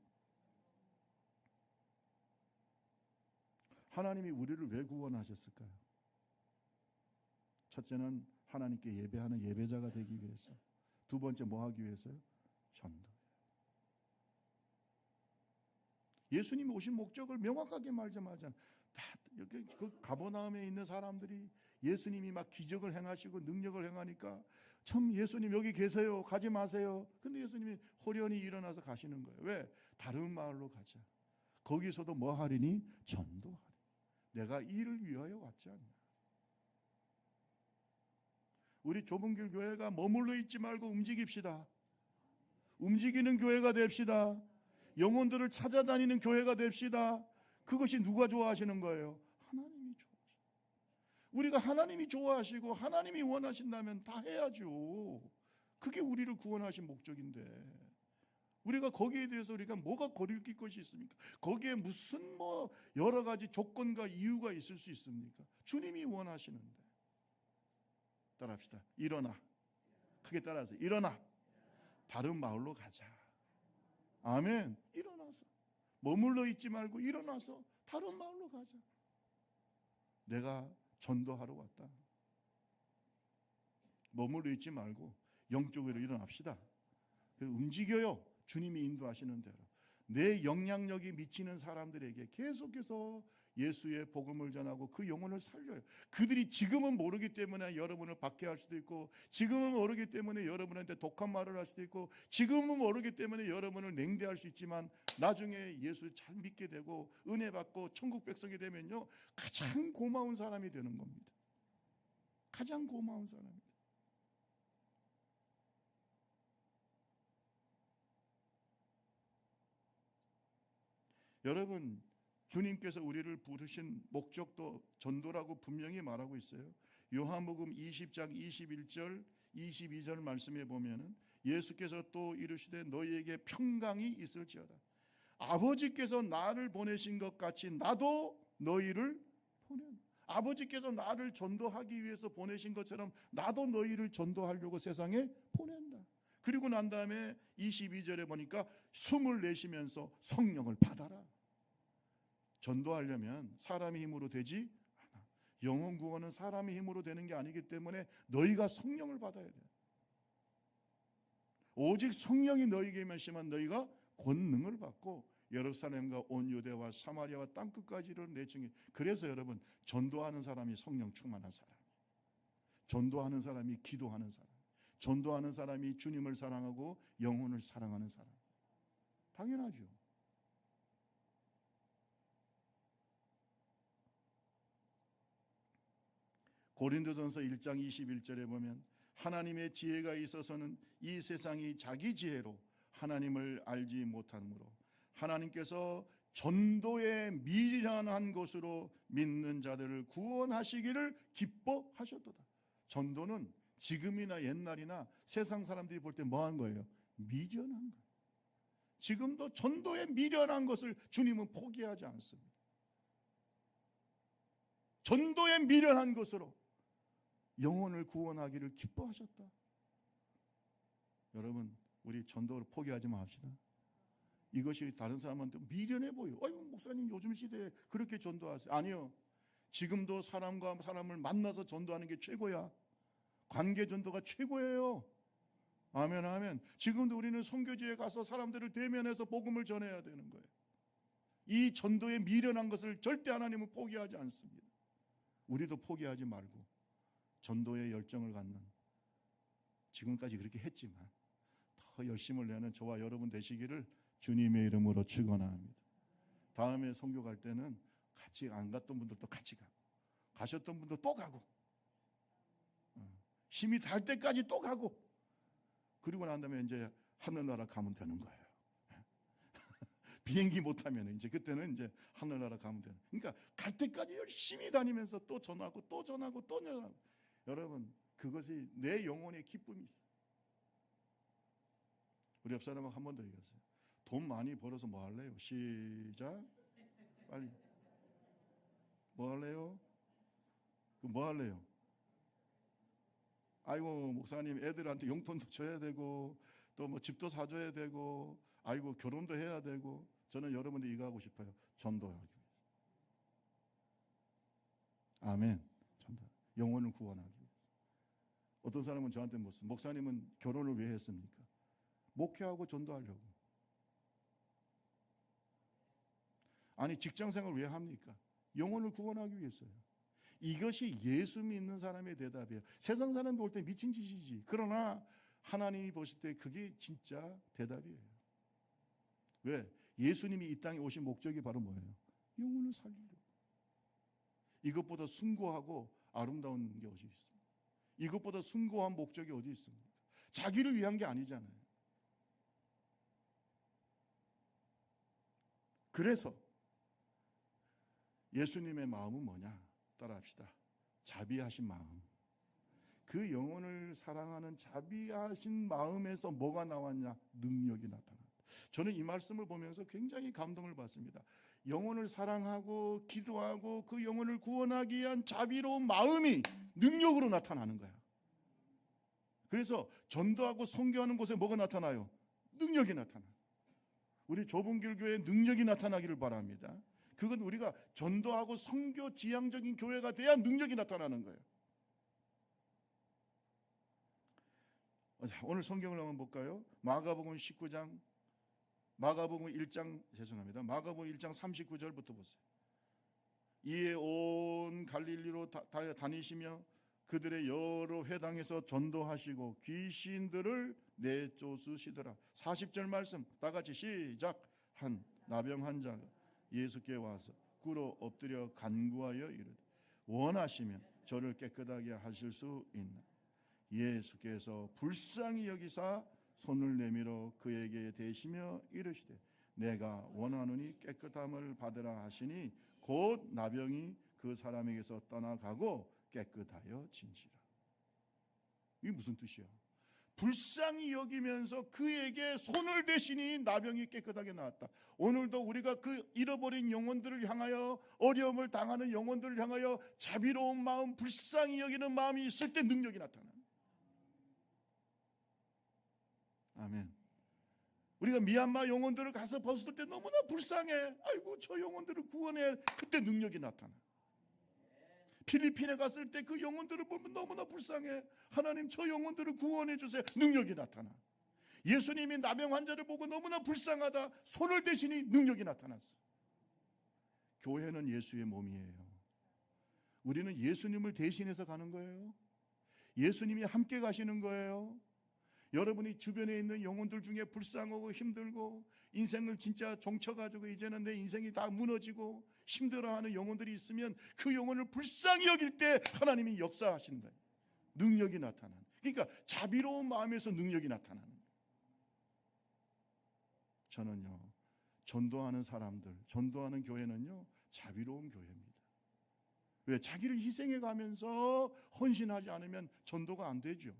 하나님이 우리를 왜 구원하셨을까요? 첫째는 하나님께 예배하는 예배자가 되기 위해서. 두 번째 뭐 하기 위해서요? 전도. 예수님이 오신 목적을 명확하게 말하자마자 다 여기 그 가버나움에 있는 사람들이 예수님이 막 기적을 행하시고 능력을 행하니까 참 예수님 여기 계세요. 가지 마세요. 근데 예수님이 호련히 일어나서 가시는 거예요. 왜? 다른 마을로 가자. 거기서도 뭐 하리니? 전도하리. 내가 이를 위하여 왔지 않나. 우리 좁은 길 교회가 머물러 있지 말고 움직입시다. 움직이는 교회가 됩시다. 영혼들을 찾아다니는 교회가 됩시다. 그것이 누가 좋아하시는 거예요? 하나님이 좋아하시고. 우리가 하나님이 좋아하시고 하나님이 원하신다면 다 해야죠. 그게 우리를 구원하신 목적인데 우리가 거기에 대해서 우리가 뭐가 거리낄 것이 있습니까? 거기에 무슨 뭐 여러 가지 조건과 이유가 있을 수 있습니까? 주님이 원하시는데. 따라합시다. 일어나. 크게 따라서 일어나. 다른 마을로 가자. 아멘. 일어나서 머물러 있지 말고 일어나서 다른 마을로 가자. 내가 전도하러 왔다. 머물러 있지 말고 영적으로 일어납시다. 움직여요. 주님이 인도하시는 대로. 내 영향력이 미치는 사람들에게 계속해서 예수의 복음을 전하고 그 영혼을 살려요. 그들이 지금은 모르기 때문에 여러분을 박해할 수도 있고, 지금은 모르기 때문에 여러분한테 독한 말을 할 수도 있고, 지금은 모르기 때문에 여러분을 냉대할 수 있지만 나중에 예수 잘 믿게 되고 은혜 받고 천국 백성이 되면요 가장 고마운 사람이 되는 겁니다. 가장 고마운 사람입니다. 여러분, 주님께서 우리를 부르신 목적도 전도라고 분명히 말하고 있어요. 요한복음 20장 21절 22절 말씀에 보면은 예수께서 또 이르시되 너희에게 평강이 있을지어다. 아버지께서 나를 보내신 것 같이 나도 너희를 보낸다. 아버지께서 나를 전도하기 위해서 보내신 것처럼 나도 너희를 전도하려고 세상에 보낸다. 그리고 난 다음에 22절에 보니까 숨을 내쉬면서 성령을 받아라. 전도하려면 사람의 힘으로 되지 않아. 영혼 구원은 사람의 힘으로 되는 게 아니기 때문에 너희가 성령을 받아야 돼. 오직 성령이 너희에게 임하시면 너희가 권능을 받고 예루살렘과 온 유대와 사마리아와 땅끝까지를 내증해. 그래서 여러분, 전도하는 사람이 성령 충만한 사람, 전도하는 사람이 기도하는 사람, 전도하는 사람이 주님을 사랑하고 영혼을 사랑하는 사람. 당연하죠. 고린도전서 1장 21절에 보면 하나님의 지혜가 있어서는 이 세상이 자기 지혜로 하나님을 알지 못하므로 하나님께서 전도에 미련한 것으로 믿는 자들을 구원하시기를 기뻐하셨도다. 전도는 지금이나 옛날이나 세상 사람들이 볼 때 뭐한 거예요? 미련한 거예요. 지금도 전도에 미련한 것을 주님은 포기하지 않습니다. 전도에 미련한 것으로 영혼을 구원하기를 기뻐하셨다. 여러분, 우리 전도를 포기하지 맙시다. 이것이 다른 사람한테 미련해 보여. 아이고, 목사님 요즘 시대에 그렇게 전도하세요. 아니요. 지금도 사람과 사람을 만나서 전도하는 게 최고야. 관계 전도가 최고예요. 아멘, 아멘. 지금도 우리는 선교지에 가서 사람들을 대면해서 복음을 전해야 되는 거예요. 이 전도에 미련한 것을 절대 하나님은 포기하지 않습니다. 우리도 포기하지 말고 전도의 열정을 갖는, 지금까지 그렇게 했지만 더 열심을 내는 저와 여러분 되시기를 주님의 이름으로 축원합니다. 다음에 선교 갈 때는 같이 안 갔던 분들도 같이 가고, 가셨던 분도 또 가고, 힘이 달 때까지 또 가고, 그리고 난 다음에 이제 하늘나라 가면 되는 거예요. 비행기 못 타면 이제 그때는 이제 하늘나라 가면 되는. 그러니까 갈 때까지 열심히 다니면서 또 전하고 또 전하고 또 전하고. 여러분, 그것이 내 영혼의 기쁨이 있어요. 우리 옆 사람하고 한 번 더 얘기하세요. 돈 많이 벌어서 뭐 할래요? 시작. 빨리. 뭐 할래요? 뭐 할래요? 아이고, 목사님 애들한테 용돈도 줘야 되고 또 뭐 집도 사줘야 되고, 아이고 결혼도 해야 되고. 저는 여러분들 이거 하고 싶어요. 전도하기 위해서. 아멘. 전도. 영혼을 구원하기 위해서. 어떤 사람은 저한테 묻습니다. 목사님은 결혼을 왜 했습니까? 목회하고 전도하려고. 아니, 직장생활 왜 합니까? 영혼을 구원하기 위해서요. 이것이 예수 믿는 사람의 대답이에요. 세상 사람이 볼 때 미친 짓이지. 그러나 하나님이 보실 때 그게 진짜 대답이에요. 왜? 예수님이 이 땅에 오신 목적이 바로 뭐예요? 영혼을 살리려고. 이것보다 숭고하고 아름다운 게 어디 있습니까? 이것보다 숭고한 목적이 어디 있습니까? 자기를 위한 게 아니잖아요. 그래서 예수님의 마음은 뭐냐? 따라합시다. 자비하신 마음. 그 영혼을 사랑하는 자비하신 마음에서 뭐가 나왔냐? 능력이 나타났다. 저는 이 말씀을 보면서 굉장히 감동을 받습니다. 영혼을 사랑하고 기도하고 그 영혼을 구원하기 위한 자비로운 마음이 능력으로 나타나는 거야. 그래서 전도하고 선교하는 곳에 뭐가 나타나요? 능력이 나타나. 우리 좁은 길 교회에 능력이 나타나기를 바랍니다. 그건 우리가 전도하고 선교 지향적인 교회가 돼야 능력이 나타나는 거예요. 오늘 성경을 한번 볼까요? 마가복음 19장, 마가복음 1장 39절부터 보세요. 이에 온 갈릴리로 다니시며 그들의 여러 회당에서 전도하시고 귀신들을 내쫓으시더라. 40절 말씀 다 같이 시작. 한 나병 환자가 예수께 와서 꿇어 엎드려 간구하여 이르되 원하시면 저를 깨끗하게 하실 수 있나. 예수께서 불쌍히 여기사 손을 내밀어 그에게 대시며 이르시되 내가 원하노니 깨끗함을 받으라 하시니 곧 나병이 그 사람에게서 떠나가고 깨끗하여 진지라. 이게 무슨 뜻이야? 불쌍히 여기면서 그에게 손을 대시니 나병이 깨끗하게 나았다. 오늘도 우리가 그 잃어버린 영혼들을 향하여, 어려움을 당하는 영혼들을 향하여 자비로운 마음, 불쌍히 여기는 마음이 있을 때 능력이 나타나. 아멘. 우리가 미얀마 영혼들을 가서 벗을 때 너무나 불쌍해. 아이고 저 영혼들을 구원해. 그때 능력이 나타나. 필리핀에 갔을 때 그 영혼들을 보면 너무나 불쌍해. 하나님, 저 영혼들을 구원해 주세요. 능력이 나타나. 예수님이 나병 환자를 보고 너무나 불쌍하다. 손을 대시니 능력이 나타났어. 교회는 예수의 몸이에요. 우리는 예수님을 대신해서 가는 거예요. 예수님이 함께 가시는 거예요. 여러분이 주변에 있는 영혼들 중에 불쌍하고 힘들고 인생을 진짜 종쳐가지고 이제는 내 인생이 다 무너지고 힘들어하는 영혼들이 있으면 그 영혼을 불쌍히 여길 때 하나님이 역사하시는 거예요. 능력이 나타나는. 그러니까 자비로운 마음에서 능력이 나타나는 거예요. 저는요, 전도하는 사람들, 전도하는 교회는요, 자비로운 교회입니다. 왜? 자기를 희생해 가면서 헌신하지 않으면 전도가 안 되죠.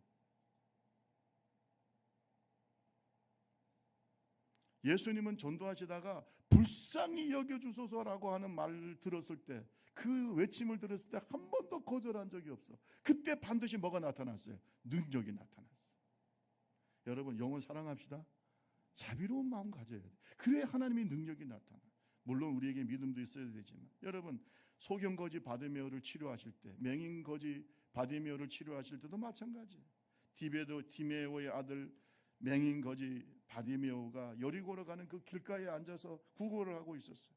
예수님은 전도하시다가 불쌍히 여겨주소서라고 하는 말을 들었을 때, 그 외침을 들었을 때 한 번도 거절한 적이 없어. 그때 반드시 뭐가 나타났어요? 능력이 나타났어요. 여러분, 영혼 사랑합시다. 자비로운 마음 가져야 돼. 그래야 하나님의 능력이 나타나. 물론 우리에게 믿음도 있어야 되지만, 여러분, 소경거지 바디메오를 치료하실 때, 맹인거지 바디메오를 치료하실 때도 마찬가지예요. 디메오의 아들 맹인거지 바디메오가 여리고로 가는 그 길가에 앉아서 구걸을 하고 있었어요.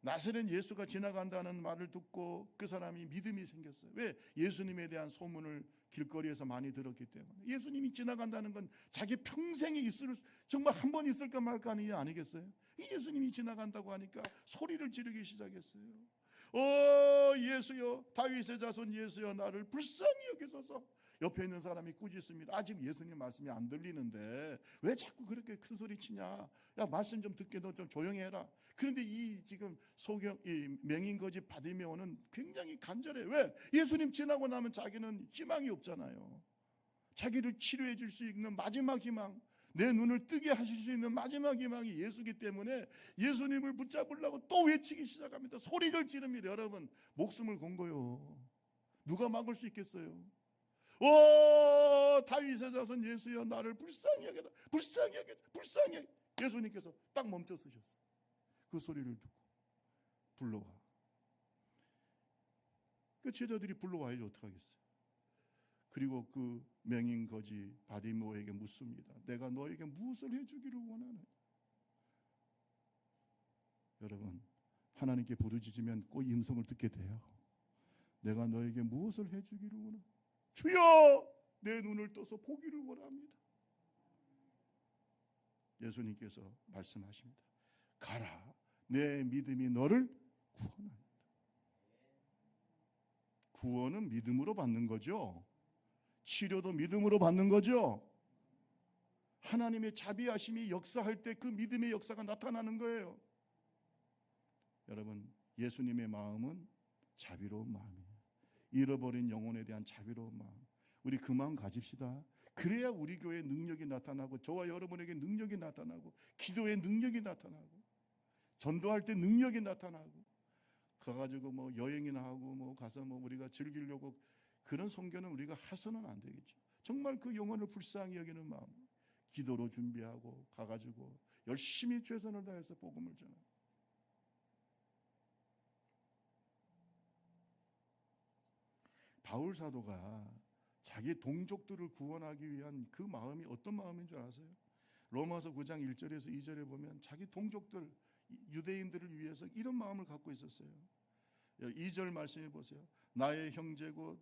나사렛 예수가 지나간다는 말을 듣고 그 사람이 믿음이 생겼어요. 왜? 예수님에 대한 소문을 길거리에서 많이 들었기 때문에. 예수님이 지나간다는 건 자기 평생에 있을, 정말 한 번 있을까 말까 하는 일 아니겠어요? 예수님이 지나간다고 하니까 소리를 지르기 시작했어요. 예수여, 다윗의 자손 예수여, 나를 불쌍히 여기소서. 옆에 있는 사람이 꾸짖습니다. 아직 예수님 말씀이 안 들리는데 왜 자꾸 그렇게 큰 소리 치냐? 야, 말씀 좀 듣게, 너 좀 조용히 해라. 그런데 이 지금 이 맹인거지 바디메오는 굉장히 간절해. 왜? 예수님 지나고 나면 자기는 희망이 없잖아요. 자기를 치료해 줄 수 있는 마지막 희망, 내 눈을 뜨게 하실 수 있는 마지막 희망이 예수기 때문에 예수님을 붙잡으려고 또 외치기 시작합니다. 소리를 지릅니다. 여러분, 목숨을 건 거요. 누가 막을 수 있겠어요? 다윗의 자손 예수여, 나를 불쌍히 여겨라. 불쌍히 여겨라. 불쌍히 여겨라. 예수님께서 딱 멈춰 서셨어요. 그 소리를 듣고 불러와. 그 제자들이 불러와야지 어떡하겠어요. 그리고 그 맹인거지 바디메오에게 묻습니다. 내가 너에게 무엇을 해주기를 원하느냐? 여러분, 하나님께 부르짖으면 꼭 음성을 듣게 돼요. 내가 너에게 무엇을 해주기를 원하느냐? 주여, 내 눈을 떠서 보기를 원합니다. 예수님께서 말씀하십니다. 가라, 내 믿음이 너를 구원한다. 구원은 믿음으로 받는 거죠. 치료도 믿음으로 받는 거죠. 하나님의 자비하심이 역사할 때 그 믿음의 역사가 나타나는 거예요. 여러분, 예수님의 마음은 자비로운 마음이에요. 잃어버린 영혼에 대한 자비로운 마음. 우리 그 마음 가집시다. 그래야 우리 교회에 능력이 나타나고, 저와 여러분에게 능력이 나타나고, 기도에 능력이 나타나고, 전도할 때 능력이 나타나고, 가가지고 뭐 여행이나 하고 뭐 가서 뭐 우리가 즐기려고 그런 선교는 우리가 해서는 안 되겠죠. 정말 그 영혼을 불쌍히 여기는 마음, 기도로 준비하고 가가지고 열심히 최선을 다해서 복음을 전하고. 바울 사도가 자기 동족들을 구원하기 위한 그 마음이 어떤 마음인 줄 아세요? 로마서 9장 1절에서 2절에 보면 자기 동족들, 유대인들을 위해서 이런 마음을 갖고 있었어요. 2절 말씀해 보세요. 나의 형제 곧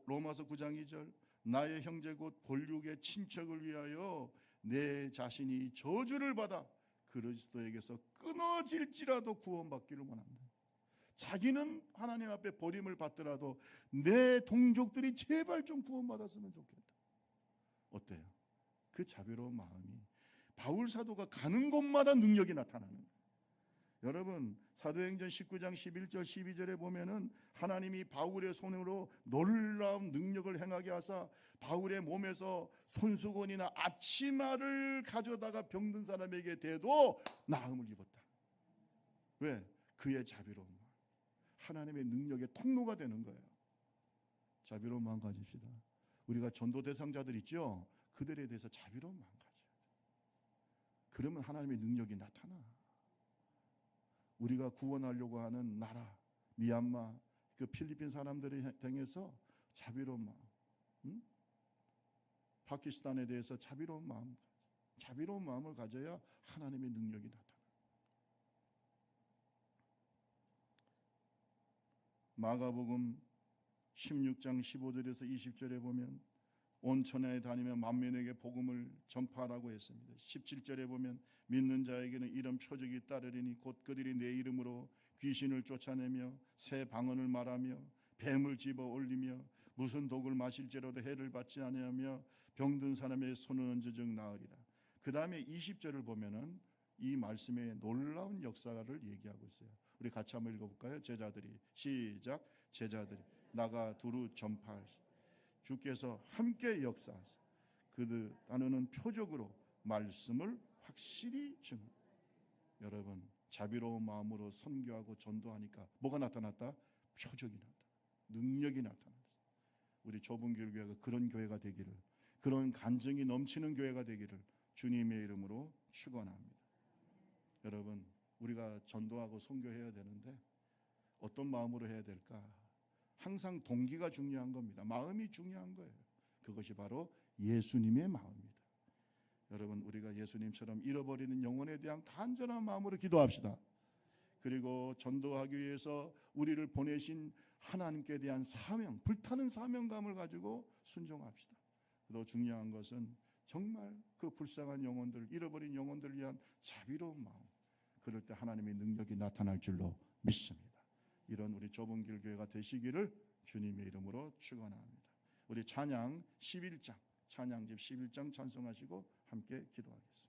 로마서 9장 2절, 나의 형제 곧 본육의 친척을 위하여 내 자신이 저주를 받아 그리스도에게서 끊어질지라도 구원받기를 원한다. 자기는 하나님 앞에 버림을 받더라도 내 동족들이 제발 좀 구원받았으면 좋겠다. 어때요? 그 자비로운 마음이 바울 사도가 가는 곳마다 능력이 나타나는 거예요. 여러분, 사도행전 19장 11절 12절에 보면은 하나님이 바울의 손으로 놀라운 능력을 행하게 하사 바울의 몸에서 손수건이나 앞치마를 가져다가 병든 사람에게 대도 나음을 입었다. 왜? 그의 자비로운 마음, 하나님의 능력의 통로가 되는 거예요. 자비로운 마음 가집시다. 우리가 전도 대상자들 있죠? 그들에 대해서 자비로운 마음 가져야 돼. 그러면 하나님의 능력이 나타나. 우리가 구원하려고 하는 나라, 미얀마, 그 필리핀 사람들이 향해서 자비로운 마음, 응? 파키스탄에 대해서 자비로운 마음을 가져야 하나님의 능력이 나타나. 마가복음 16장 15절에서 20절에 보면 온 천하에 다니며 만민에게 복음을 전파하라고 했습니다. 17절에 보면 믿는 자에게는 이런 표적이 따르리니 곧 그들이 내 이름으로 귀신을 쫓아내며 새 방언을 말하며 뱀을 집어 올리며 무슨 독을 마실지라도 해를 받지 아니하며 병든 사람의 손은 언제적 나으리라. 그 다음에 20절을 보면은 이 말씀의 놀라운 역사를 얘기하고 있어요. 우리 같이 한번 읽어볼까요? 제자들이 시작. 제자들이 나가 두루 전파하시. 주께서 함께 역사하사 그들 나누는 표적으로 말씀을 확실히 증. 여러분 자비로운 마음으로 선교하고 전도하니까 뭐가 나타났다? 표적이 나타났다. 능력이 나타났다. 우리 좁은 교회가 그런 교회가 되기를, 그런 간증이 넘치는 교회가 되기를 주님의 이름으로 축원합니다. 여러분 우리가 전도하고 선교해야 되는데 어떤 마음으로 해야 될까? 항상 동기가 중요한 겁니다. 마음이 중요한 거예요. 그것이 바로 예수님의 마음입니다. 여러분 우리가 예수님처럼 잃어버리는 영혼에 대한 간절한 마음으로 기도합시다. 그리고 전도하기 위해서 우리를 보내신 하나님께 대한 사명, 불타는 사명감을 가지고 순종합시다. 더 중요한 것은 정말 그 불쌍한 영혼들, 잃어버린 영혼들을 위한 자비로운 마음, 그럴 때 하나님의 능력이 나타날 줄로 믿습니다. 이런 우리 좁은 길 교회가 되시기를 주님의 이름으로 축원합니다. 우리 찬양 11장, 찬양집 11장 찬송하시고 함께 기도하겠습니다.